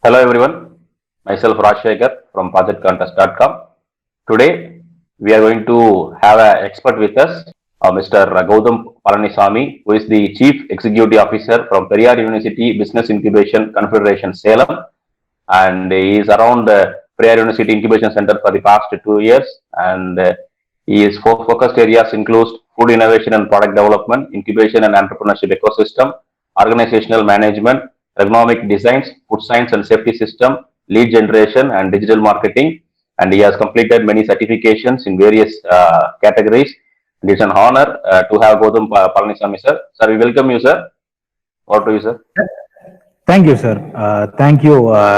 Hello everyone, myself Rajshekhar from projectcontest.com. Today we are going to have an expert with us, Mr. Gautam Palanisamy, who is the Chief Executive Officer from Periyar University Business Incubation Confederation Salem, and he is around Periyar University Incubation Center for the past 2 years, and his focused areas include food innovation and product development, incubation and entrepreneurship ecosystem, organizational management, ergonomic designs, food science and safety system, lead generation, and digital marketing. And he has completed many certifications in various categories. And it's an honor to have Gautam Palanisamy, sir. Sir, we welcome you, sir. Over to you, sir. Thank you, sir. Thank you,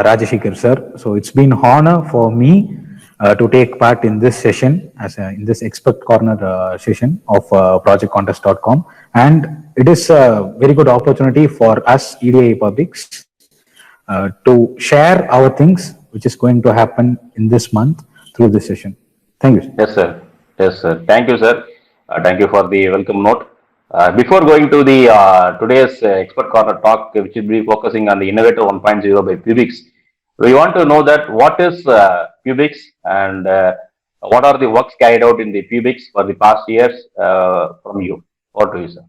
Rajashekhar, sir. So it's been honor for me to take part in this session, in this expert corner session of projectcontest.com, and it is a very good opportunity for us EDA Publics to share our things, which is going to happen in this month through this session. Thank you. Yes, sir. Yes, sir. Thank you, sir. Thank you for the welcome note. Before going to the today's expert corner talk, which will be focusing on the Innovator 1.0 by Pubix, we want to know that what is Pubix and what are the works carried out in the Pubix for the past years from you. What do you say?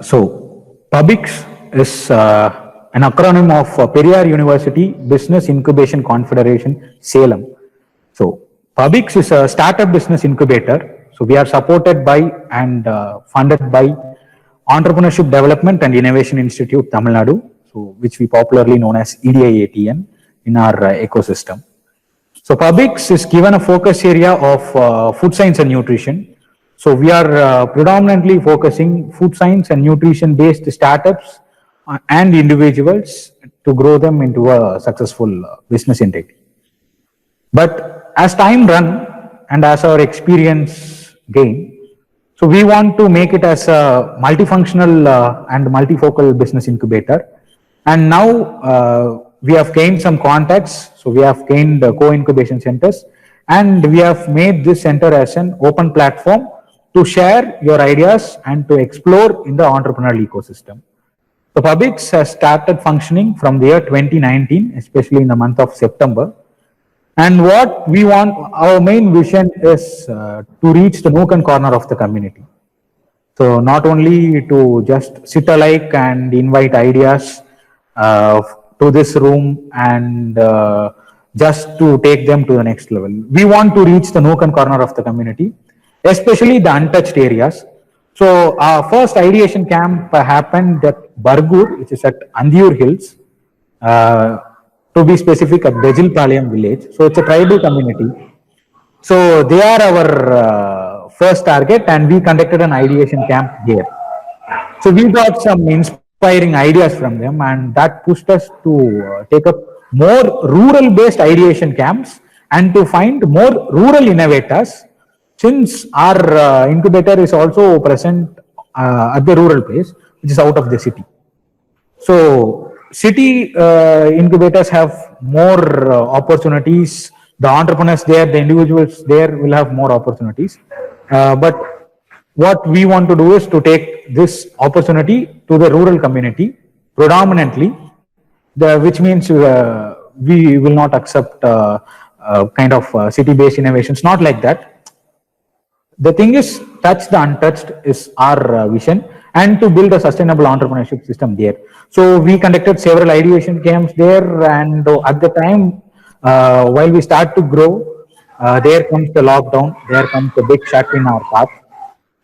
So Pubix is an acronym of Periyar University Business Incubation Confederation Salem. So Pubix is a startup business incubator. So we are supported by and funded by Entrepreneurship Development and Innovation Institute, Tamil Nadu, so which we popularly known as EDIATN in our ecosystem. So Pubix is given a focus area of food science and nutrition. So we are predominantly focusing food science and nutrition based startups and individuals to grow them into a successful business entity. But as time run and as our experience gain, so we want to make it as a multifunctional and multifocal business incubator. And now we have gained some contacts. So we have gained co-incubation centers, and we have made this center as an open platform to share your ideas and to explore in the entrepreneurial ecosystem. So Pubix has started functioning from the year 2019, especially in the month of September. And what we want, our main vision is to reach the nook and corner of the community. So not only to just sit alike and invite ideas to this room and just to take them to the next level. We want to reach the nook and corner of the community, especially the untouched areas. So our first ideation camp happened at Bargur, which is at Andiur Hills. To be specific, at Bejilpalayam village. So it's a tribal community. So they are our first target, and we conducted an ideation camp here. So we got some inspiring ideas from them, and that pushed us to take up more rural-based ideation camps and to find more rural innovators, since our incubator is also present at the rural place, which is out of the city. So city incubators have more opportunities. The entrepreneurs there, the individuals there will have more opportunities. But what we want to do is to take this opportunity to the rural community predominantly, which means we will not accept kind of city-based innovations, not like that. The thing is, touch the untouched is our vision, and to build a sustainable entrepreneurship system there. So we conducted several ideation camps there, and at the time, while we start to grow, there comes the lockdown, there comes the big shut in our path.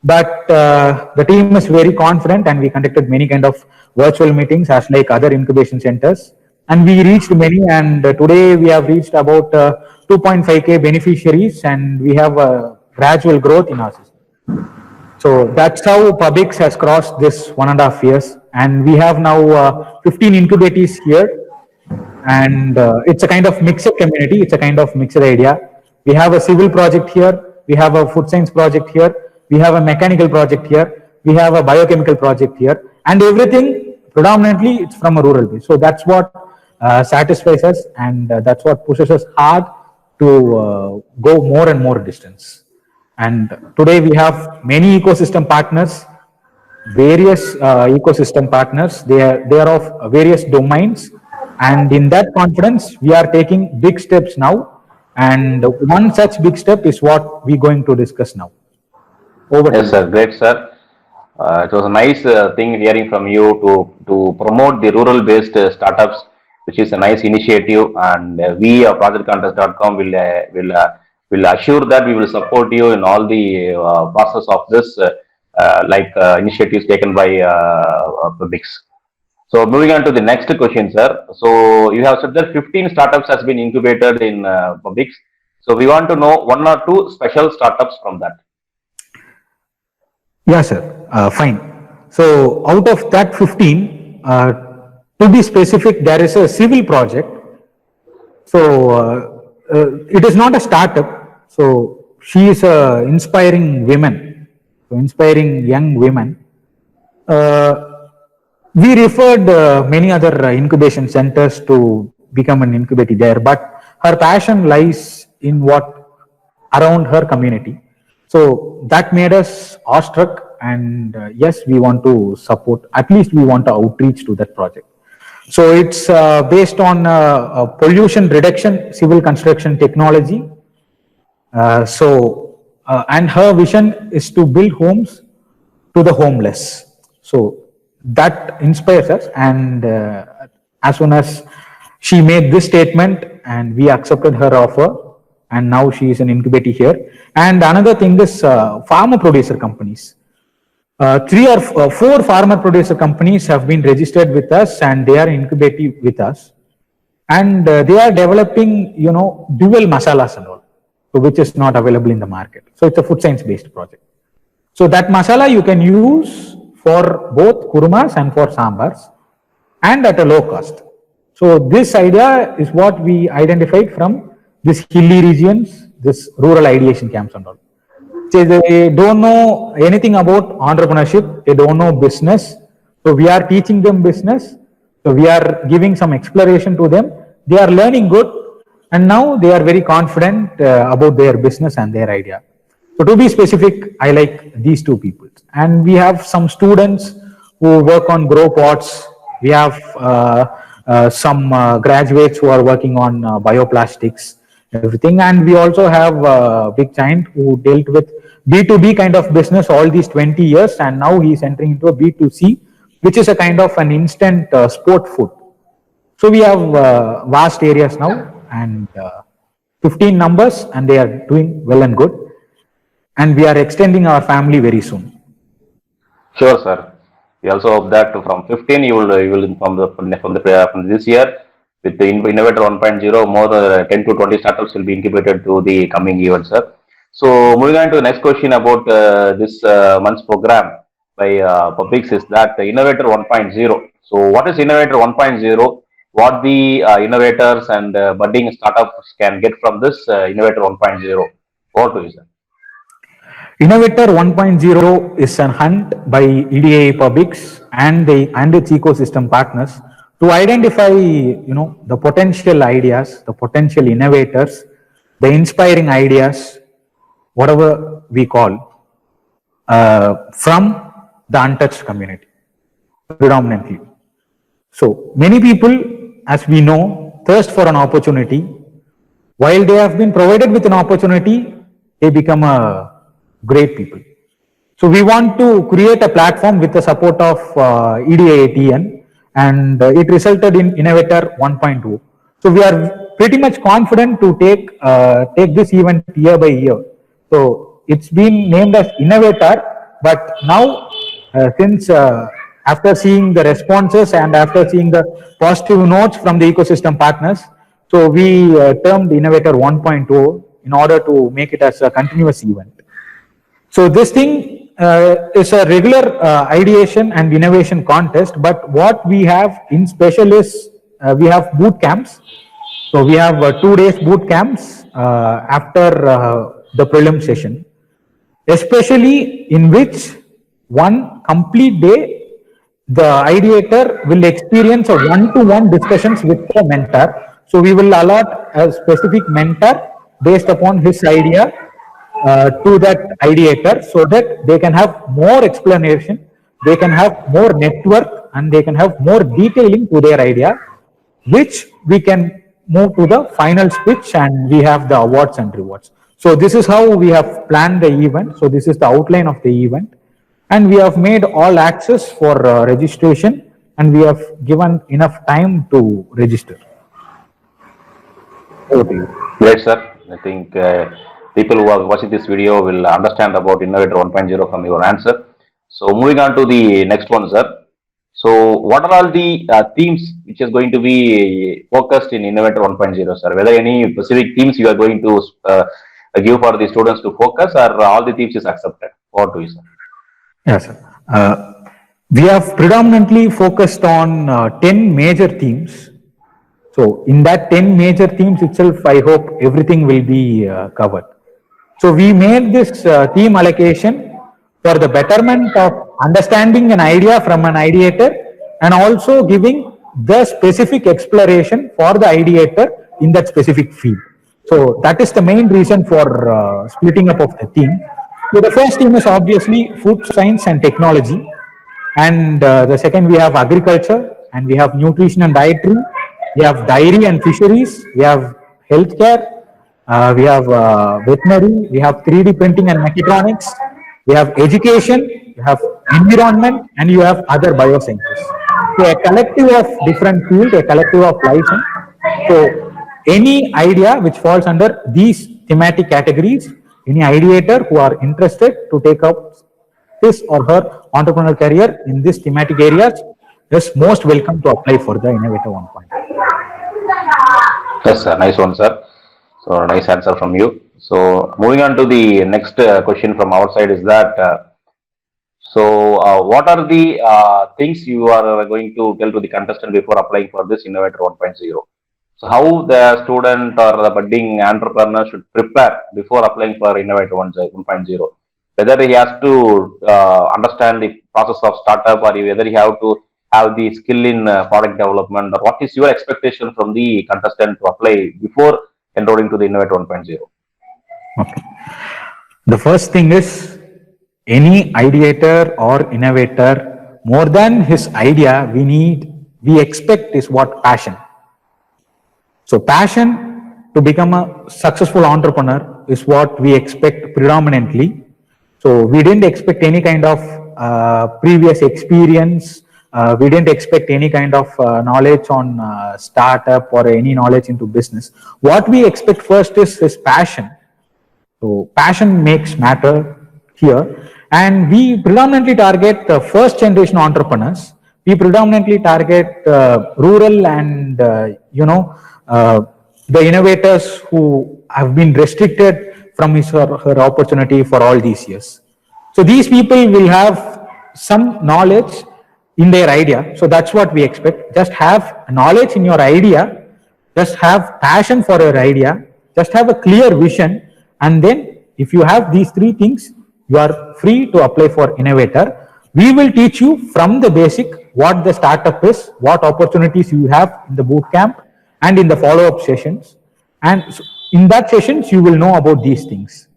But the team is very confident, and we conducted many kind of virtual meetings as like other incubation centers. And we reached many, and today we have reached about 2.5K beneficiaries, and we have a gradual growth in our system. So that's how Pubix has crossed this 1.5 years, and we have now 15 incubators here, and it's a kind of mixed community, it's a kind of mixed idea. We have a civil project here, we have a food science project here, we have a mechanical project here, we have a biochemical project here, and everything predominantly it's from a rural base. So that's what satisfies us, and that's what pushes us hard to go more and more distance. And today we have many ecosystem partners, various ecosystem partners. They are of various domains. And in that confidence, we are taking big steps now. And one such big step is what we're going to discuss now. Over to Yes, you. sir. Great, sir. It was a nice thing hearing from you to promote the rural-based startups, which is a nice initiative. And we at ProjectContest.com will assure that we will support you in all the process of this, initiatives taken by Publix. So moving on to the next question, sir. So you have said that 15 startups has been incubated in Publix. So we want to know one or two special startups from that. Yeah, sir. Fine. So out of that 15, to be specific, there is a civil project. So it is not a startup. So she is inspiring women, so inspiring young women. We referred many other incubation centers to become an incubator there, but her passion lies in what around her community. So that made us awestruck, and yes, we want to support, at least we want to outreach to that project. So it's based on pollution reduction, civil construction technology. And her vision is to build homes to the homeless. So that inspires us. And as soon as she made this statement, and we accepted her offer, and now she is an incubator here. And another thing is farmer producer companies. 3 or 4 farmer producer companies have been registered with us, and they are incubating with us, and they are developing, dual masalas and all, so which is not available in the market. So it's a food science based project. So that masala you can use for both kurmas and for sambars, and at a low cost. So this idea is what we identified from this hilly regions, this rural ideation camps and all. So they don't know anything about entrepreneurship, they don't know business. So we are teaching them business. So we are giving some exploration to them. They are learning good, and now they are very confident about their business and their idea. So to be specific, I like these 2 people. And we have some students who work on grow pots. We have some graduates who are working on bioplastics, everything. And we also have a big giant who dealt with B2B kind of business all these 20 years. And now he is entering into a B2C, which is a kind of an instant sport food. So we have vast areas now, and 15 numbers, and they are doing well and good. And we are extending our family very soon. Sure, sir. We also hope that from 15 you will inform from this year with the Innovator 1.0, more 10 to 20 startups will be incubated to the coming year, sir. So moving on to the next question about this month's program by Publix is that the Innovator 1.0. So what is Innovator 1.0? What the innovators and budding startups can get from this Innovator 1.0? Over to you, sir. Innovator 1.0 is a hunt by EDA Publix and its ecosystem partners to identify, the potential ideas, the potential innovators, the inspiring ideas, whatever we call, from the untouched community, predominantly. So many people, as we know, thirst for an opportunity. While they have been provided with an opportunity, they become a great people. So we want to create a platform with the support of EDA-ATN, and it resulted in Innovator 1.2. So we are pretty much confident to take this event year by year. So it's been named as Innovator, but now since after seeing the responses and after seeing the positive notes from the ecosystem partners, so we termed Innovator 1.0 in order to make it as a continuous event. So this thing is a regular ideation and innovation contest, but what we have in special is we have boot camps. So we have 2 days boot camps after the prelim session, especially in which one complete day the ideator will experience a one-to-one discussions with the mentor. So we will allot a specific mentor based upon his idea to that ideator, so that they can have more explanation, they can have more network, and they can have more detailing to their idea. which we can move to the final speech and we have the awards and rewards. So this is how we have planned the event. So this is the outline of the event, and we have made all access for registration, and we have given enough time to register. Over to you. Great, sir. I think people who are watching this video will understand about Innovator 1.0 from your answer. So moving on to the next one, sir. So what are all the themes which is going to be focused in Innovator 1.0, sir? Whether any specific themes you are going to give for the students to focus, or all the themes is accepted? Over to you, sir. Yes, sir. We have predominantly focused on 10 major themes. So in that 10 major themes itself, I hope everything will be covered. So we made this theme allocation for the betterment of understanding an idea from an ideator, and also giving the specific exploration for the ideator in that specific field. So that is the main reason for splitting up of the theme. So the first theme is obviously food science and technology, and the second we have agriculture, and we have nutrition and dietary, we have dairy and fisheries, we have healthcare, we have veterinary, we have 3D printing and mechatronics, we have education, we have environment, and you have other biosciences. So a collective of different fields, a collective of license. So any idea which falls under these thematic categories, any ideator who are interested to take up his or her entrepreneurial career in these thematic areas is most welcome to apply for the Innovator 1.0. Yes, sir. Nice one, sir. So nice answer from you. So moving on to the next question from our side is that, what are the things you are going to tell to the contestant before applying for this Innovator 1.0? So how the student or the budding entrepreneur should prepare before applying for Innovator 1.0? Whether he has to understand the process of startup, or whether he have to have the skill in product development, or what is your expectation from the contestant to apply before enrolling to the Innovator 1.0? Okay. The first thing is, any ideator or innovator, more than his idea, we expect is what? Passion. So passion to become a successful entrepreneur is what we expect predominantly. So we didn't expect any kind of previous experience. We didn't expect any kind of knowledge on startup or any knowledge into business. What we expect first is his passion. So passion makes matter here, and we predominantly target the first generation entrepreneurs. We predominantly target rural and the innovators who have been restricted from his or her opportunity for all these years. So these people will have some knowledge in their idea. So that's what we expect. Just have knowledge in your idea, just have passion for your idea, just have a clear vision, and then if you have these three things, you are free to apply for Innovator. We will teach you from the basic what the startup is, what opportunities you have in the boot camp and in the follow-up sessions. And in that sessions, you will know about these things.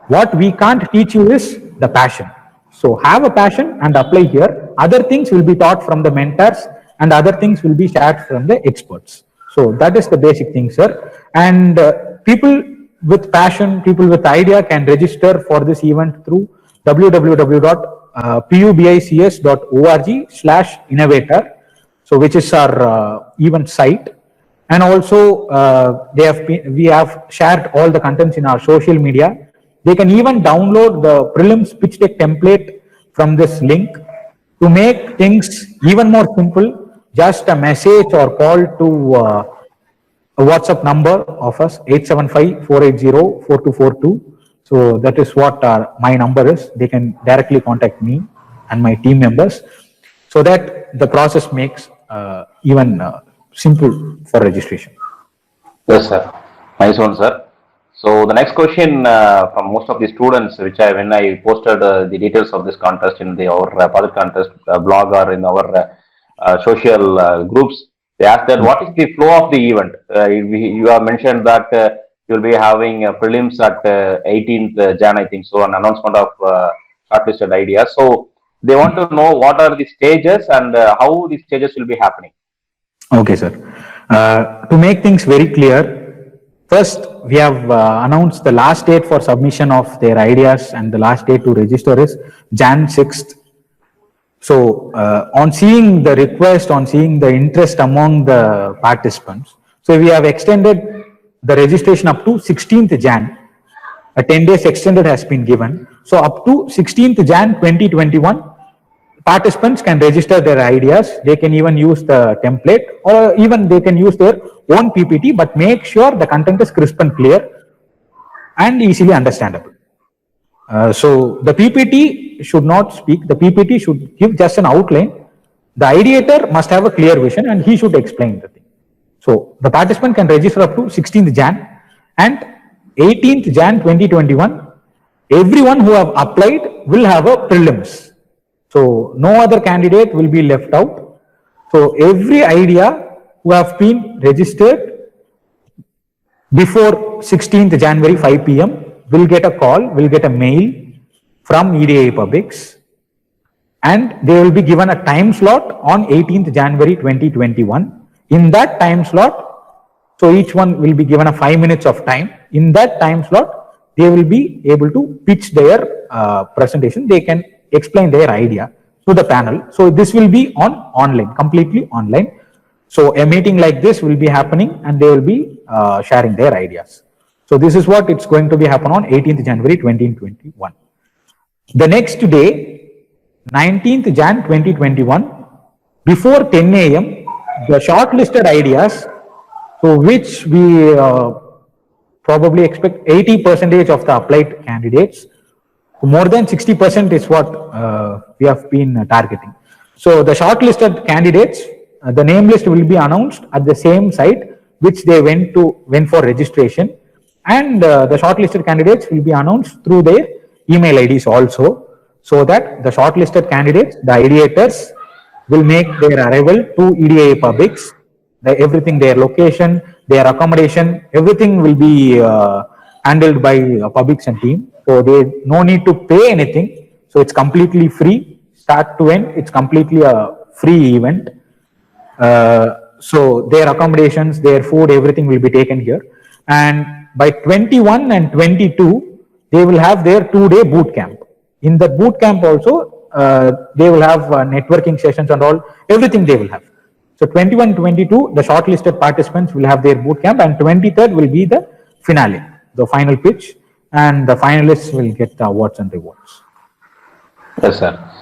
What we can't teach you is the passion. So have a passion and apply here. Other things will be taught from the mentors, and other things will be shared from the experts. So that is the basic thing, sir. And people with passion, people with idea can register for this event through www.pubics.org/innovator. So which is our event site. And also we have shared all the contents in our social media. They can even download the prelims pitch deck template from this link. To make things even more simple, just a message or call to a WhatsApp number of us, 875-480-4242. So that is what my number is. They can directly contact me and my team members, so that the process makes even simple for registration. Yes, sir. Nice one, sir. So the next question from most of the students, when I posted the details of this contest in our project contest blog or in our social groups, they asked that what is the flow of the event? You have mentioned that you will be having prelims at 18th Jan, I think, so an announcement of shortlisted ideas. So they want to know what are the stages and how the stages will be happening. Okay, sir. To make things very clear, first we have announced the last date for submission of their ideas, and the last date to register is Jan 6th. So on seeing the request, on seeing the interest among the participants, so we have extended the registration up to 16th Jan. A 10 days extended has been given. So up to 16th Jan 2021, participants can register their ideas. They can even use the template, or even they can use their own PPT, but make sure the content is crisp and clear and easily understandable. So the PPT should not speak. The PPT should give just an outline. The ideator must have a clear vision and he should explain the thing. So the participant can register up to 16th Jan, and 18th Jan 2021, everyone who have applied will have a prelims. So no other candidate will be left out. So every idea who have been registered before 16th January 5 p.m. will get a call, will get a mail from EDA Publics, and they will be given a time slot on 18th January 2021. In that time slot, so each one will be given a 5 minutes of time. In that time slot, they will be able to pitch their presentation. They can explain their idea to the panel. So this will be online, completely online. So a meeting like this will be happening, and they will be sharing their ideas. So this is what it's going to be happen on 18th January 2021. The next day, 19th Jan 2021, before 10 a.m., the shortlisted ideas, so which we probably expect 80% of the applied candidates, more than 60% is what we have been targeting. So the shortlisted candidates, the name list will be announced at the same site which they went for registration, and the shortlisted candidates will be announced through their email IDs also, so that the shortlisted candidates, the ideators, will make their arrival to EDA Publics. Everything, their location, their accommodation, everything will be handled by Publics and team. So they no need to pay anything. So it's completely free, start to end. It's completely a free event. So their accommodations, their food, everything will be taken here. And by 21 and 22, they will have their 2-day boot camp. In the boot camp also, they will have networking sessions and all, everything they will have. So 21, 22, the shortlisted participants will have their boot camp, and 23rd will be the finale, the final pitch, and the finalists will get the awards and rewards. Yes, sir.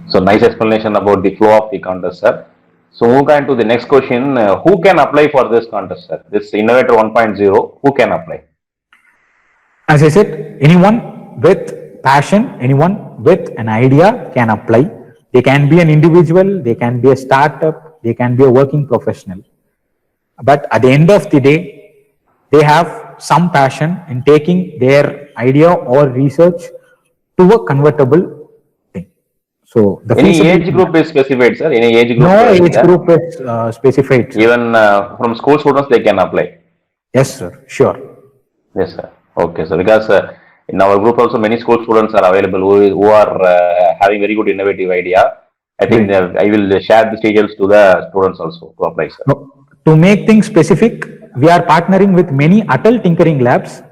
So nice explanation about the flow of the contest, sir. So move on to the next question. Who can apply for this contest, sir? This Innovator 1.0, who can apply? As I said, anyone with passion, anyone with an idea can apply. They can be an individual, they can be a startup, they can be a working professional. But at the end of the day, they have some passion in taking their idea or research to a convertible thing. So the any age group is specified, sir? Any age group? No age group is specified. Sir. Even from school students, they can apply. Yes, sir. Sure. Yes, sir. Okay, sir. Because in our group also many school students are available who are having very good innovative idea. I think I will share the details to the students also to apply, sir. To make things specific, we are partnering with many Atal Tinkering Labs,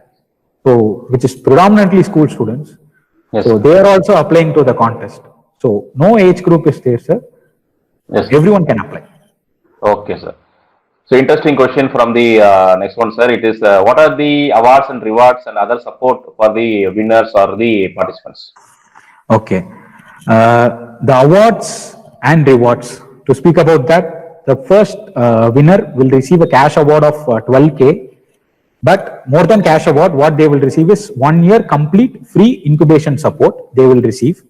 so which is predominantly school students. Yes, so they are also applying to the contest. So no age group is there, sir. Yes, everyone can apply. Okay, sir. So interesting question from the next one, sir. It is what are the awards and rewards and other support for the winners or the participants? Okay. The awards and rewards, to speak about that, the first winner will receive a cash award of 12K, but more than cash award, what they will receive is 1 year complete free incubation support they will receive.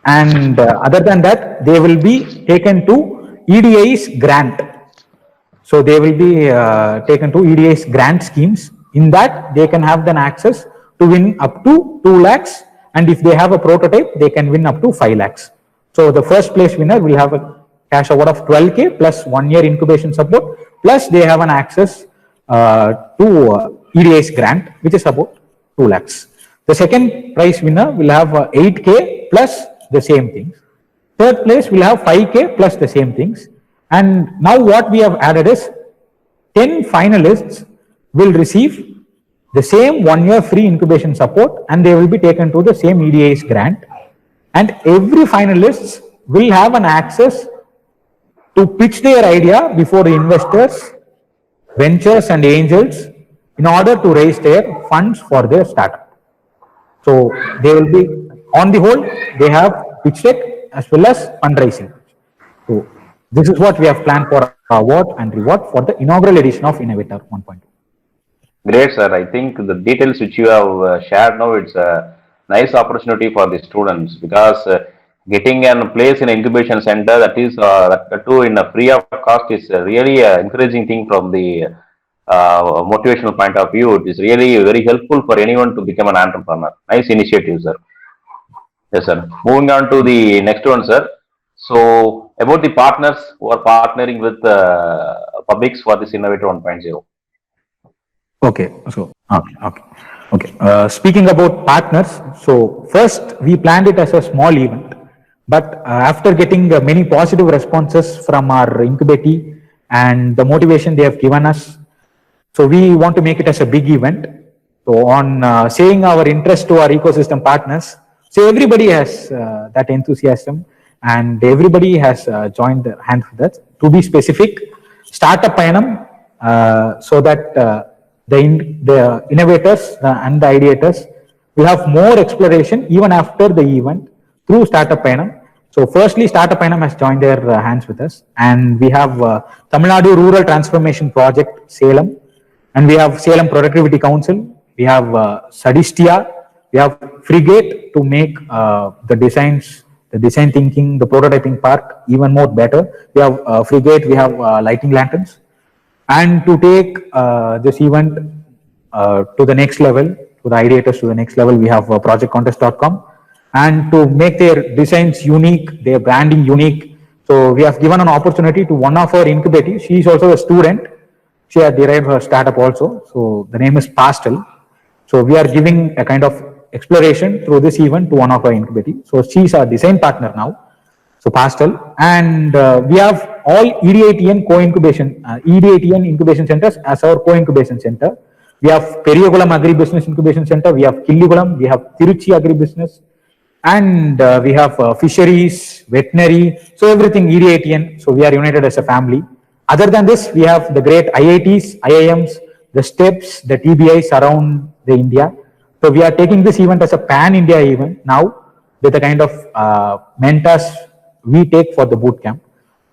And other than that, they will be taken to EDA's grant. So they will be taken to EDA's grant schemes. In that, they can have then access to win up to 2 lakhs. And if they have a prototype, they can win up to 5 lakhs. So the first place winner will have a cash award of 12K plus 1 year incubation support, plus they have an access to EDA's grant, which is about 2 lakhs. The second prize winner will have 8K plus the same things. Third place will have 5K plus the same things. And now what we have added is 10 finalists will receive the same 1 year free incubation support, and they will be taken to the same EDA's grant. And every finalist will have an access to pitch their idea before the investors, ventures and angels in order to raise their funds for their startup. So they will be, on the whole, they have pitch deck as well as fundraising. So this is what we have planned for award and reward for the inaugural edition of Innovator 1.2. Great, sir. I think the details which you have shared now, it's a nice opportunity for the students, because getting a place in an incubation center, that is that too in a free of cost, is really an encouraging thing from the motivational point of view. It is really very helpful for anyone to become an entrepreneur. Nice initiative, sir. Yes, sir. Moving on to the next one, sir. So about the partners who are partnering with Publix for this Innovator 1.0. Okay, so okay. Speaking about partners, so first we planned it as a small event, but after getting many positive responses from our incubatee and the motivation they have given us, so we want to make it as a big event. So on saying our interest to our ecosystem partners, so everybody has that enthusiasm and everybody has joined the hands with us. To be specific, Startup Payanam, so that the innovators and the ideators will have more exploration even after the event through Startup Payanam. So firstly, Startup Payanam has joined their hands with us, and we have Tamil Nadu Rural Transformation Project, Salem, and we have Salem Productivity Council, we have Sadistia, we have Frigate to make the designs, the design thinking, the prototyping part even more better. We have Frigate, we have lighting lanterns. And to take this event to the next level, to the ideators to the next level, we have projectcontest.com. And to make their designs unique, their branding unique, so we have given an opportunity to one of our incubatees. She is also a student. She has derived her startup also. So the name is Pastel. So we are giving a kind of exploration through this event to one of our incubatees. So she is our design partner now. So Pastel, and we have all EDATN co-incubation, EDATN incubation centers as our co-incubation center. We have Periyakulam Agri-Business Incubation Center, we have Killikulam, we have Tiruchi Agri-Business, and we have fisheries, veterinary, so everything EDATN, so we are united as a family. Other than this, we have the great IITs, IIMs, the STEPs, the TBIs around the India. So we are taking this event as a pan-India event now with the kind of mentors we take for the boot camp.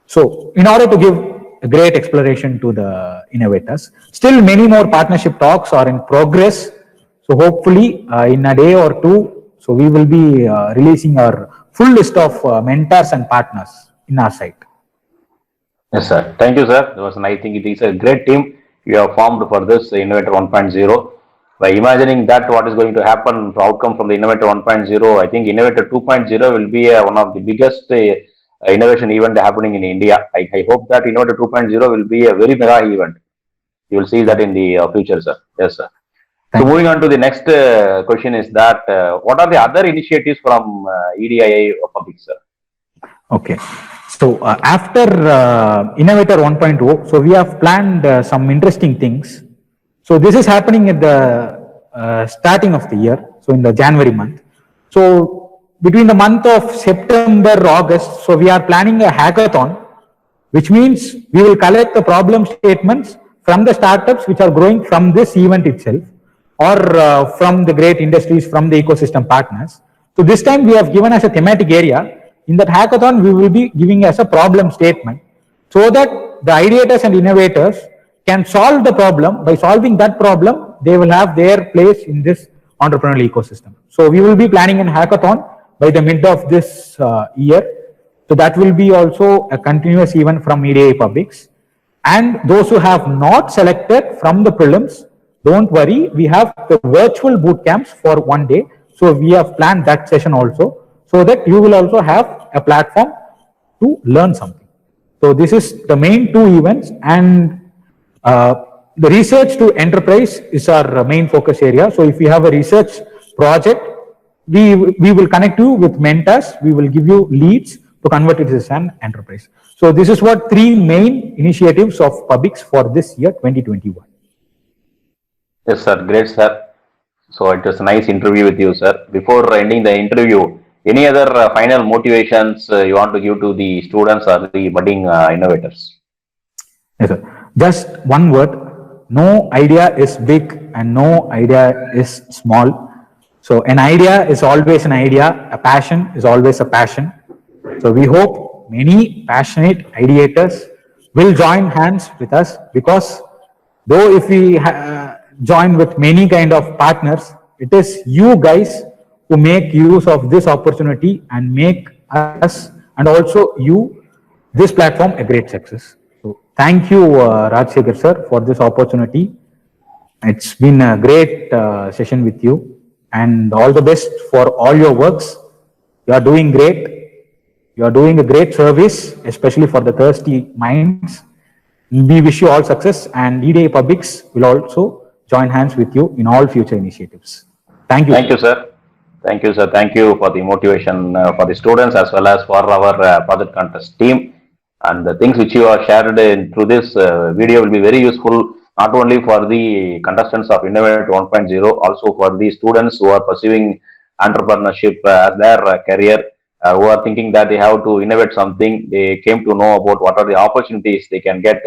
So in order to give a great exploration to the innovators, still many more partnership talks are in progress. So hopefully in a day or two, so we will be releasing our full list of mentors and partners in our site. Yes, sir. Thank you, sir. I think it is a great team you have formed for this Innovator 1.0. By imagining that what is going to happen, the outcome from the Innovator 1.0, I think Innovator 2.0 will be one of the biggest innovation event happening in India. I hope that Innovator 2.0 will be a very mega event. You will see that in the future, sir. Yes, sir. So moving on to the next question is that what are the other initiatives from EDIA Public, sir? Okay. So after Innovator 1.0, so we have planned some interesting things. So this is happening at the starting of the year, so in the January month. So between the month of September, August, so we are planning a hackathon, which means we will collect the problem statements from the startups which are growing from this event itself, or from the great industries, from the ecosystem partners. So this time we have given as a thematic area. In that hackathon, we will be giving as a problem statement, so that the ideators and innovators can solve the problem. By solving that problem, they will have their place in this entrepreneurial ecosystem. So we will be planning a hackathon by the mid of this year. So that will be also a continuous event from EDA Publics. And those who have not selected from the prelims, don't worry, we have the virtual boot camps for 1 day. So we have planned that session also, so that you will also have a platform to learn something. So this is the main two events, and the research to enterprise is our main focus area. So if you have a research project, we will connect you with mentors, we will give you leads to convert it as an enterprise. So this is what three main initiatives of Publix for this year 2021. Yes, sir. Great, sir. So it was a nice interview with you, sir. Before ending the interview, any other final motivations you want to give to the students or the budding innovators? Yes, sir. Just one word. No idea is big and no idea is small. So an idea is always an idea. A passion is always a passion. So we hope many passionate ideators will join hands with us, because though if we join with many kind of partners, it is you guys who make use of this opportunity and make us and also you this platform a great success. So thank you, Rajsekhar sir, for this opportunity. It's been a great session with you, and all the best for all your works. You are doing great. You are doing a great service, especially for the thirsty minds. We wish you all success, and EDA Publix will also join hands with you in all future initiatives. Thank you. Thank you, sir. Thank you, sir. Thank you for the motivation for the students as well as for our project contest team. And the things which you have shared through this video will be very useful, not only for the contestants of Innovate 1.0, also for the students who are pursuing entrepreneurship as their career, who are thinking that they have to innovate something. They came to know about what are the opportunities they can get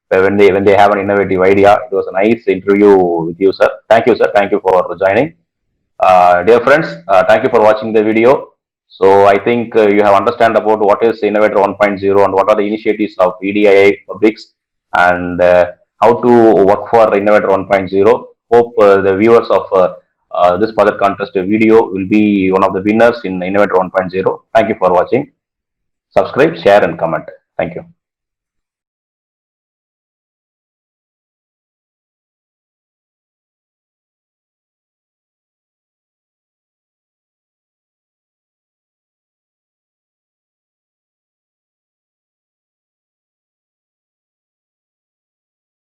when they have an innovative idea. It was a nice interview with you, sir. Thank you, sir. Thank you for joining. Dear friends, thank you for watching the video. So I think you have understand about what is Innovator 1.0 and what are the initiatives of EDIA Publix, and how to work for Innovator 1.0. Hope the viewers of this project contest video will be one of the winners in Innovator 1.0. Thank you for watching. Subscribe, share and comment. Thank you.